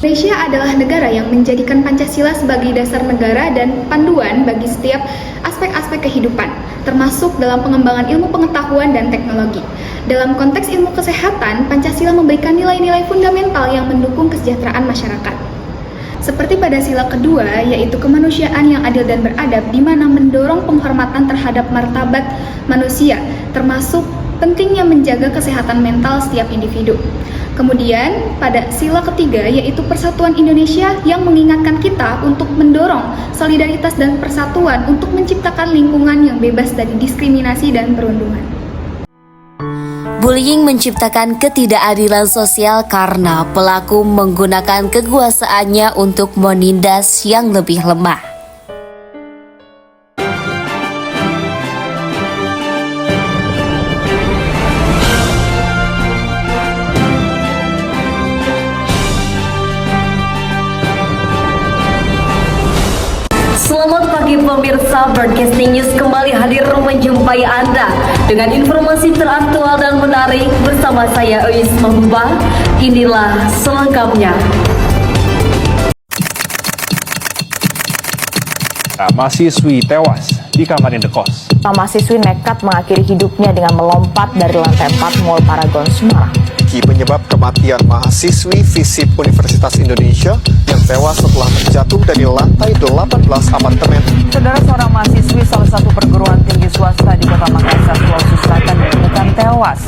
Indonesia adalah negara yang menjadikan Pancasila sebagai dasar negara dan panduan bagi setiap aspek-aspek kehidupan, termasuk dalam pengembangan ilmu pengetahuan dan teknologi. Dalam konteks ilmu kesehatan, Pancasila memberikan nilai-nilai fundamental yang mendukung kesejahteraan masyarakat. Seperti pada sila kedua, yaitu kemanusiaan yang adil dan beradab, di mana mendorong penghormatan terhadap martabat manusia, termasuk pentingnya menjaga kesehatan mental setiap individu. Kemudian, pada sila ketiga, yaitu persatuan Indonesia yang mengingatkan kita untuk mendorong solidaritas dan persatuan untuk menciptakan lingkungan yang bebas dari diskriminasi dan perundungan. Bullying menciptakan ketidakadilan sosial karena pelaku menggunakan kekuasaannya untuk menindas yang lebih lemah. Selamat pagi pemirsa, Broadcasting News kembali hadir menjumpai Anda dengan informasi teraktual dan menarik bersama saya Eis Mahbubah. Inilah selengkapnya. Mahasiswi tewas di kamar indekos. Mahasiswi nekat mengakhiri hidupnya dengan melompat dari lantai 4 Mall Paragon Semarang. Penyebab kematian mahasiswi FISIP Universitas Indonesia yang tewas setelah terjatuh dari lantai 18 apartemen. Saudara, seorang mahasiswi salah satu perguruan tinggi swasta di Kota Makassar, Sulawesi Selatan ditemukan tewas.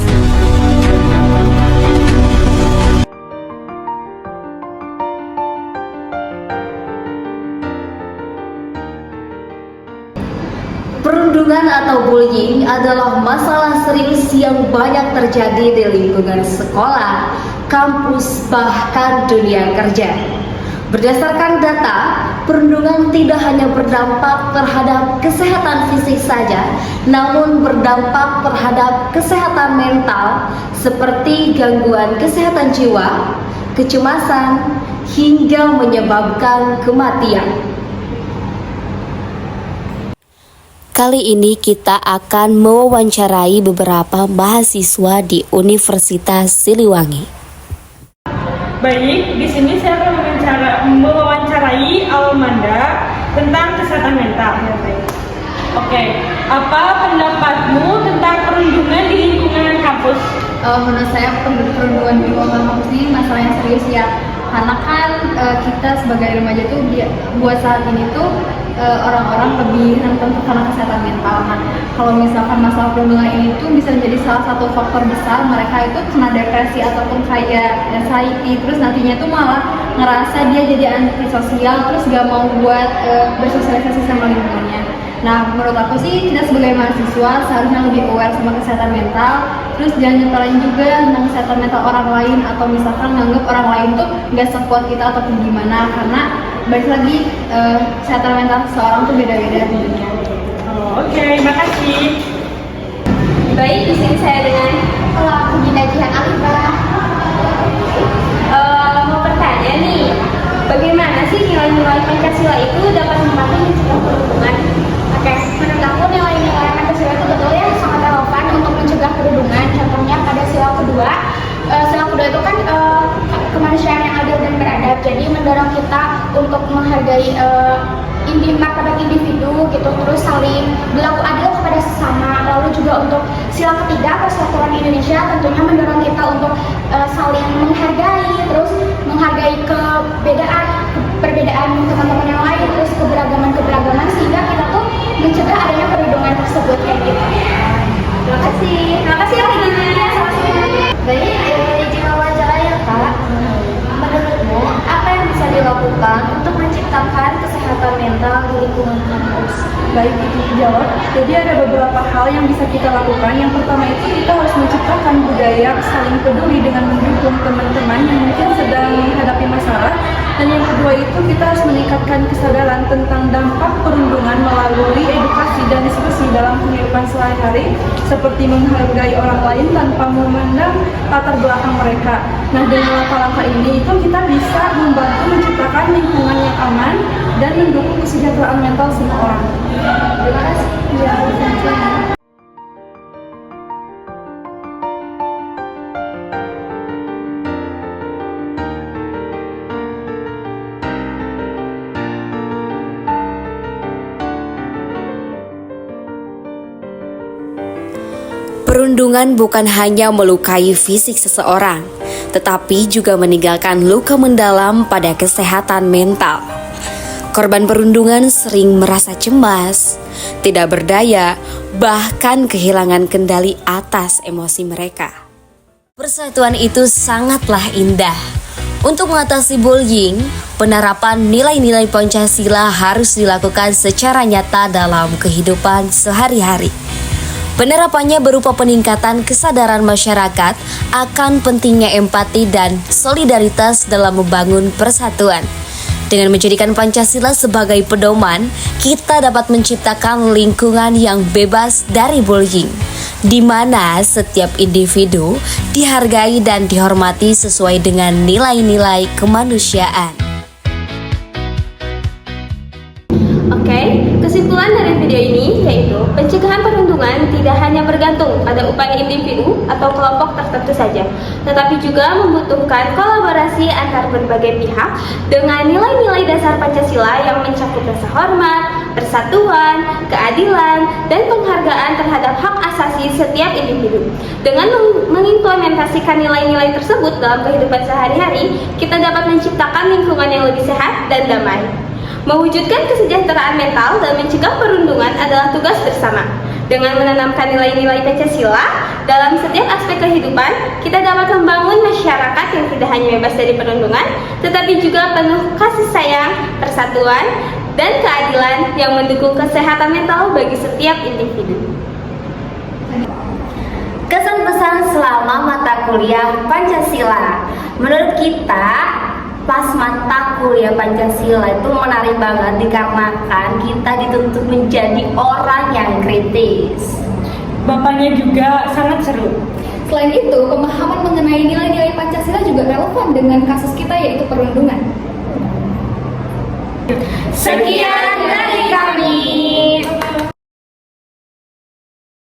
Perundungan atau bullying adalah masalah serius yang banyak terjadi di lingkungan sekolah, kampus, bahkan dunia kerja. Berdasarkan data, perundungan tidak hanya berdampak terhadap kesehatan fisik saja, namun berdampak terhadap kesehatan mental seperti gangguan kesehatan jiwa, kecemasan, hingga menyebabkan kematian. Kali ini kita akan mewawancarai beberapa mahasiswa di Universitas Siliwangi. Baik, di sini saya akan mewawancarai Almanda tentang kesehatan mental. Oke, apa pendapatmu tentang perundungan di lingkungan kampus? Menurut saya perundungan di lingkungan kampus ini masalah yang serius ya, karena kan kita sebagai remaja tuh buat saat ini tuh orang-orang lebih rentan karena kesehatan mental. Nah, kalau misalkan masalah perundungan ini tuh bisa menjadi salah satu faktor besar mereka itu kena depresi ataupun kayak anxiety, terus nantinya tuh malah ngerasa dia jadi antisosial, terus gak mau buat bersosialisasi sama lingkungannya. Nah, menurut aku sih kita sebagai mahasiswa seharusnya lebih aware sama kesehatan mental, terus jangan nyepelin juga tentang kesehatan mental orang lain, atau misalkan nganggap orang lain tuh gak sekuat kita ataupun gimana, karena balik lagi kesehatan mental seseorang tuh beda-beda tentunya. Oke, makasih. Baik, di sini saya dengan pelaku Gina Jihan Alifah. Mau bertanya nih, bagaimana sih nilai-nilai Pancasila itu dapat membantu mencegah perundungan? Oke, menurut aku nilai-nilai Pancasila itu betul ya sangat relevan untuk mencegah perundungan. Contohnya pada sila kedua itu kan kemanusiaan yang adil dan beradab. Jadi mendorong kita untuk menghargai martabat individu gitu, terus saling berlaku adil kepada sesama. Lalu juga untuk sila ketiga persatuan Indonesia tentunya mendorong kita untuk saling menghargai, terus menghargai perbedaan teman-teman yang lain, terus keberagaman sehingga kita tuh mencegah adanya perundungan tersebut kayak gitu. Terima kasih ya Regina. Baik, izin wawancara ya Kak. Menurutmu apa yang bisa dilakukan untuk menciptakan kesehatan mental di lingkungan kampus? Baik, itu dijawab. Jadi ada beberapa hal yang bisa kita lakukan. Yang pertama itu kita harus menciptakan budaya saling peduli dengan mendukung teman-teman yang mungkin sedang menghadapi masalah. Dan yang kedua itu kita harus meningkatkan kesadaran tentang dampak perundungan melalui edukasi dan diskusi dalam kehidupan sehari-hari, seperti menghargai orang lain tanpa memandang latar belakang mereka. Nah, dengan langkah-langkah ini itu kita bisa membantu menciptakan lingkungan yang aman dan mendukung kesejahteraan mental semua orang. Terima kasih. Ya, Perundungan bukan hanya melukai fisik seseorang, tetapi juga meninggalkan luka mendalam pada kesehatan mental. Korban perundungan sering merasa cemas, tidak berdaya, bahkan kehilangan kendali atas emosi mereka. Persatuan itu sangatlah indah. Untuk mengatasi bullying, penerapan nilai-nilai Pancasila harus dilakukan secara nyata dalam kehidupan sehari-hari. Penerapannya berupa peningkatan kesadaran masyarakat akan pentingnya empati dan solidaritas dalam membangun persatuan. Dengan menjadikan Pancasila sebagai pedoman, kita dapat menciptakan lingkungan yang bebas dari bullying, di mana setiap individu dihargai dan dihormati sesuai dengan nilai-nilai kemanusiaan. Oke, kesimpulan dari video ini yaitu pencegahan perundungan tidak hanya bergantung pada upaya individu atau kelompok tertentu saja, tetapi juga membutuhkan kolaborasi antar berbagai pihak dengan nilai-nilai dasar Pancasila yang mencakup rasa hormat, persatuan, keadilan, dan penghargaan terhadap hak asasi setiap individu. Dengan mengimplementasikan nilai-nilai tersebut dalam kehidupan sehari-hari, kita dapat menciptakan lingkungan yang lebih sehat dan damai. Mewujudkan kesejahteraan mental dan mencegah perundungan adalah tugas bersama. Dengan menanamkan nilai-nilai Pancasila dalam setiap aspek kehidupan, kita dapat membangun masyarakat yang tidak hanya bebas dari perundungan, tetapi juga penuh kasih sayang, persatuan, dan keadilan yang mendukung kesehatan mental bagi setiap individu. Kesan-pesan selama mata kuliah Pancasila. Menurut kita, pas mata kuliah Pancasila itu menarik banget dikarenakan kita dituntut menjadi orang yang kritis. Bapaknya juga sangat seru. Selain itu, pemahaman mengenai nilai-nilai Pancasila juga relevan dengan kasus kita yaitu perundungan. Sekian.